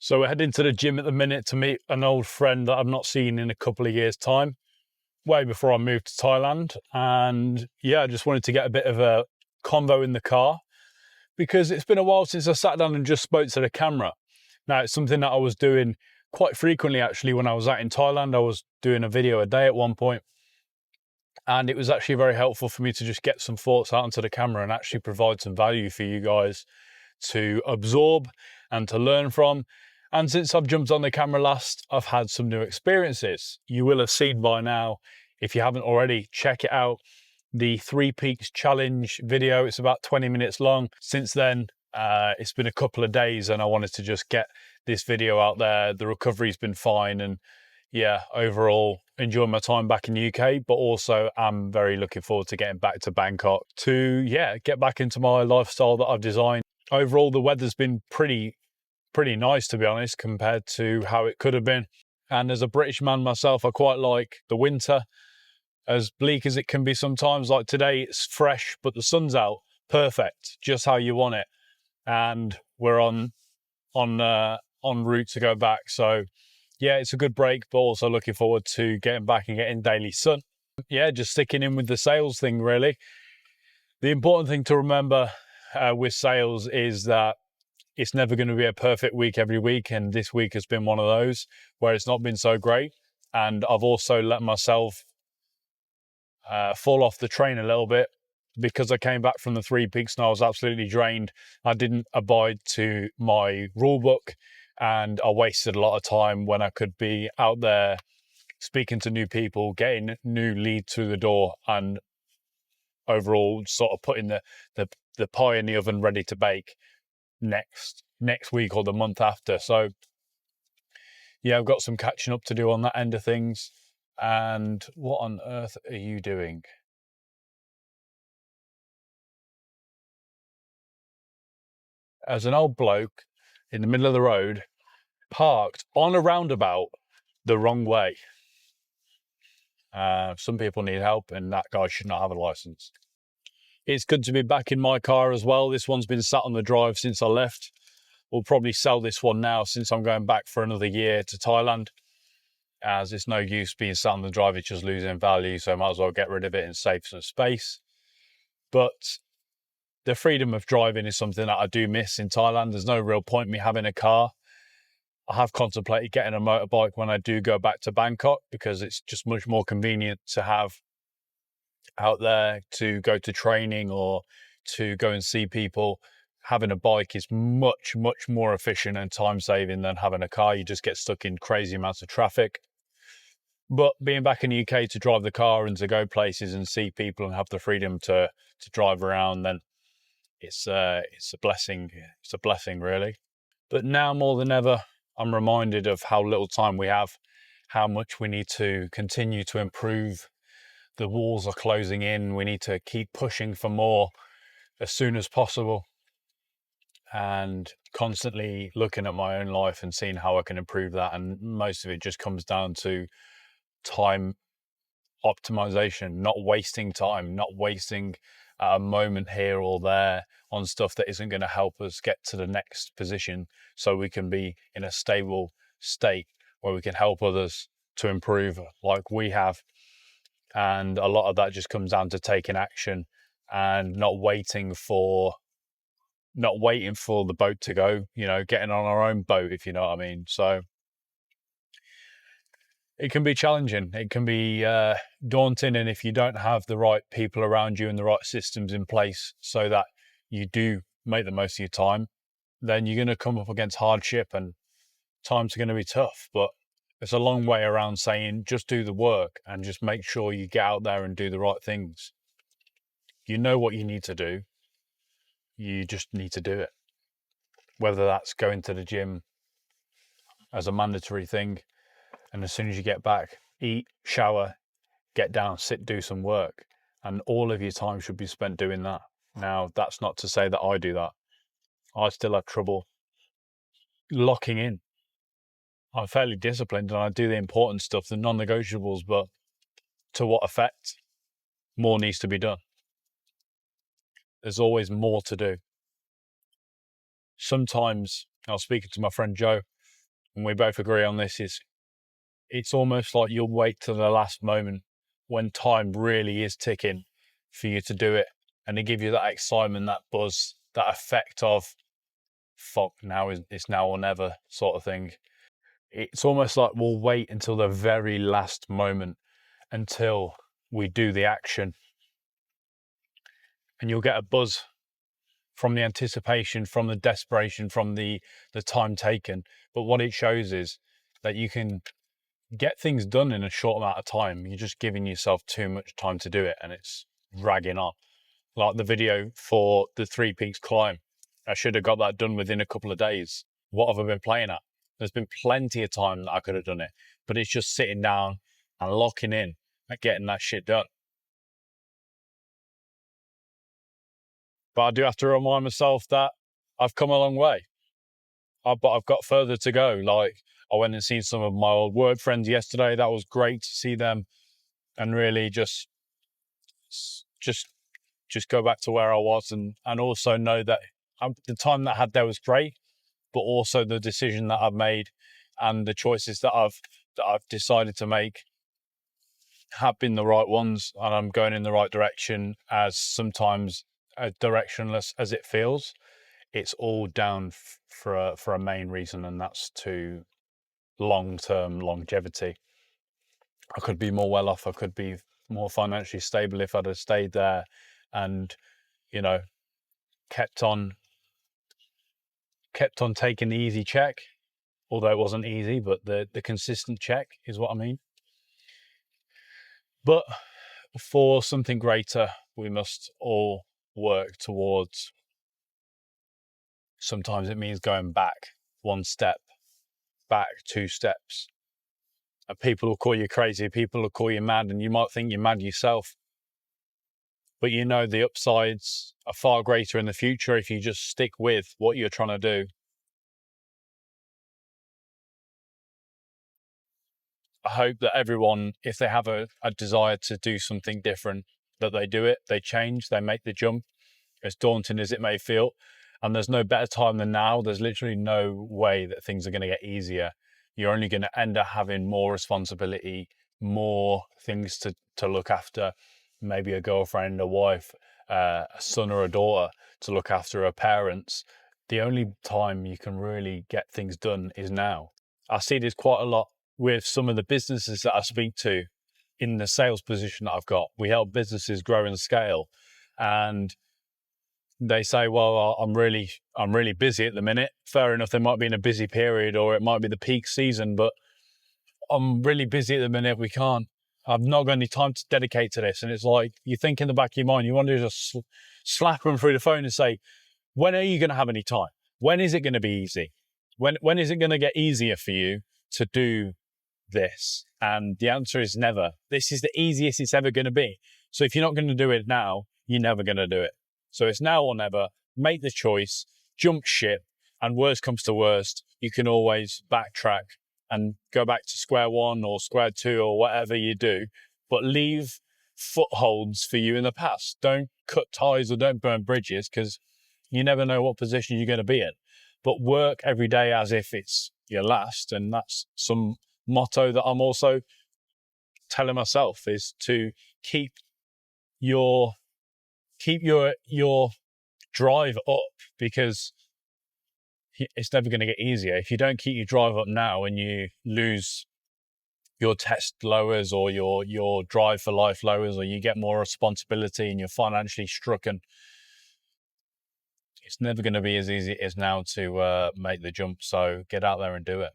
So we're heading to the gym at the minute to meet an old friend that I've not seen in a couple of years' time, way before I moved to Thailand. And yeah, I just wanted to get a bit of a convo in the car because it's been a while since I sat down and just spoke to the camera. Now, it's something that I was doing quite frequently actually when I was out in Thailand. I was doing a video a day at one point, and it was actually very helpful for me to just get some thoughts out onto the camera and actually provide some value for you guys to absorb and to learn from. And since I've jumped on the camera last, I've had some new experiences. You will have seen by now, if you haven't already, check it out. The 3 Peaks Challenge video, it's about 20 minutes long. Since then, it's been a couple of days and I wanted to just get this video out there. The recovery's been fine, and yeah, overall enjoying my time back in the UK, but also I'm very looking forward to getting back to Bangkok to, get back into my lifestyle that I've designed. Overall, the weather's been pretty nice, to be honest, compared to how it could have been. And as a British man myself, I quite like the winter, as bleak as it can be sometimes. Like today, it's fresh, but the sun's out, perfect, just how you want it. And we're on route to go back. So yeah, it's a good break, but also looking forward to getting back and getting daily sun. Yeah, just sticking in with the sales thing, really. The important thing to remember with sales is that it's never going to be a perfect week every week, and this week has been one of those where it's not been so great. And I've also let myself fall off the train a little bit because I came back from the 3 Peaks and I was absolutely drained. I didn't abide to my rule book, and I wasted a lot of time when I could be out there speaking to new people, getting new leads through the door, and overall sort of putting the pie in the oven ready to bake next week or the month after. So yeah, I've got some catching up to do on that end of things. And what on earth are you doing? As an old bloke in the middle of the road, parked on a roundabout the wrong way. Some people need help, and that guy should not have a license. It's good to be back in my car as well. This one's been sat on the drive since I left. We'll probably sell this one now since I'm going back for another year to Thailand, as it's no use being sat on the drive, it's just losing value, so I might as well get rid of it and save some space. But the freedom of driving is something that I do miss in Thailand. There's no real point me having a car. I have contemplated getting a motorbike when I do go back to Bangkok, because it's just much more convenient to have out there to go to training or to go and see people. Having a bike is much more efficient and time saving than having a car. You just get stuck in crazy amounts of traffic. But being back in the UK to drive the car and to go places and see people and have the freedom to drive around, then it's a blessing. It's a blessing, really. But now more than ever, I'm reminded of how little time we have, how much we need to continue to improve. The walls are closing in. We need to keep pushing for more as soon as possible, and constantly looking at my own life and seeing how I can improve that. And most of it just comes down to time optimization, not wasting time, not wasting a moment here or there on stuff that isn't going to help us get to the next position, so we can be in a stable state where we can help others to improve like we have. And a lot of that just comes down to taking action and not waiting for the boat to go, getting on our own boat, if you know what I mean. So it can be challenging. It can be daunting. And if you don't have the right people around you and the right systems in place so that you do make the most of your time, then you're going to come up against hardship, and times are going to be tough. But it's a long way around saying just do the work and just make sure you get out there and do the right things. You know what you need to do. You just need to do it. Whether that's going to the gym as a mandatory thing, and as soon as you get back, eat, shower, get down, sit, do some work. And all of your time should be spent doing that. Now, that's not to say that I do that. I still have trouble locking in. I'm fairly disciplined and I do the important stuff, the non-negotiables, but to what effect? More needs to be done. There's always more to do. Sometimes, I was speaking to my friend Joe and we both agree on this, is it's almost like you'll wait till the last moment when time really is ticking for you to do it. And they give you that excitement, that buzz, that effect of, fuck, now it's now or never sort of thing. It's almost like we'll wait until the very last moment until we do the action. And you'll get a buzz from the anticipation, from the desperation, from the time taken. But what it shows is that you can get things done in a short amount of time. You're just giving yourself too much time to do it, and it's dragging on. Like the video for the Three Peaks climb, I should have got that done within a couple of days. What have I been playing at? There's been plenty of time that I could have done it, but it's just sitting down and locking in at getting that shit done. But I do have to remind myself that I've come a long way. But I've got further to go. Like, I went and seen some of my old work friends yesterday. That was great to see them and really just go back to where I was, and also know that the time that I had there was great, but also the decision that I've made and the choices that I've decided to make have been the right ones, and I'm going in the right direction. As sometimes as directionless as it feels, it's all down for a main reason, and that's to long-term longevity. I could be more well off. I could be more financially stable if I'd have stayed there and, you know, kept on taking the easy check, although it wasn't easy, but the consistent check is what I mean. But for something greater, we must all work towards. Sometimes it means going back one step, back 2 steps. And people will call you crazy, people will call you mad, and you might think you're mad yourself. But you know the upsides are far greater in the future if you just stick with what you're trying to do. I hope that everyone, if they have a desire to do something different, that they do it, they change, they make the jump, as daunting as it may feel. And there's no better time than now. There's literally no way that things are going to get easier. You're only going to end up having more responsibility, more things to look after, maybe a girlfriend, a wife, a son or a daughter to look after, her parents. The only time you can really get things done is now. I see this quite a lot with some of the businesses that I speak to in the sales position that I've got. We help businesses grow and scale, and they say, well, I'm really busy at the minute. Fair enough, they might be in a busy period, or it might be the peak season, but I'm really busy at the minute. I've not got any time to dedicate to this. And it's like, you think in the back of your mind, you want to just slap them through the phone and say, when are you going to have any time? When is it going to be easy? When is it going to get easier for you to do this? And the answer is never. This is the easiest it's ever going to be. So if you're not going to do it now, you're never going to do it. So it's now or never. Make the choice, jump ship, and worst comes to worst, you can always backtrack and go back to square one or square two or whatever you do, but leave footholds for you in the past. Don't cut ties or don't burn bridges, because you never know what position you're going to be in. But work every day as if it's your last, and that's some motto that I'm also telling myself, is to keep your drive up, because it's never going to get easier. If you don't keep your drive up now and you lose your test lowers, or your drive for life lowers, or you get more responsibility and you're financially stricken, it's never going to be as easy as now to make the jump. So get out there and do it.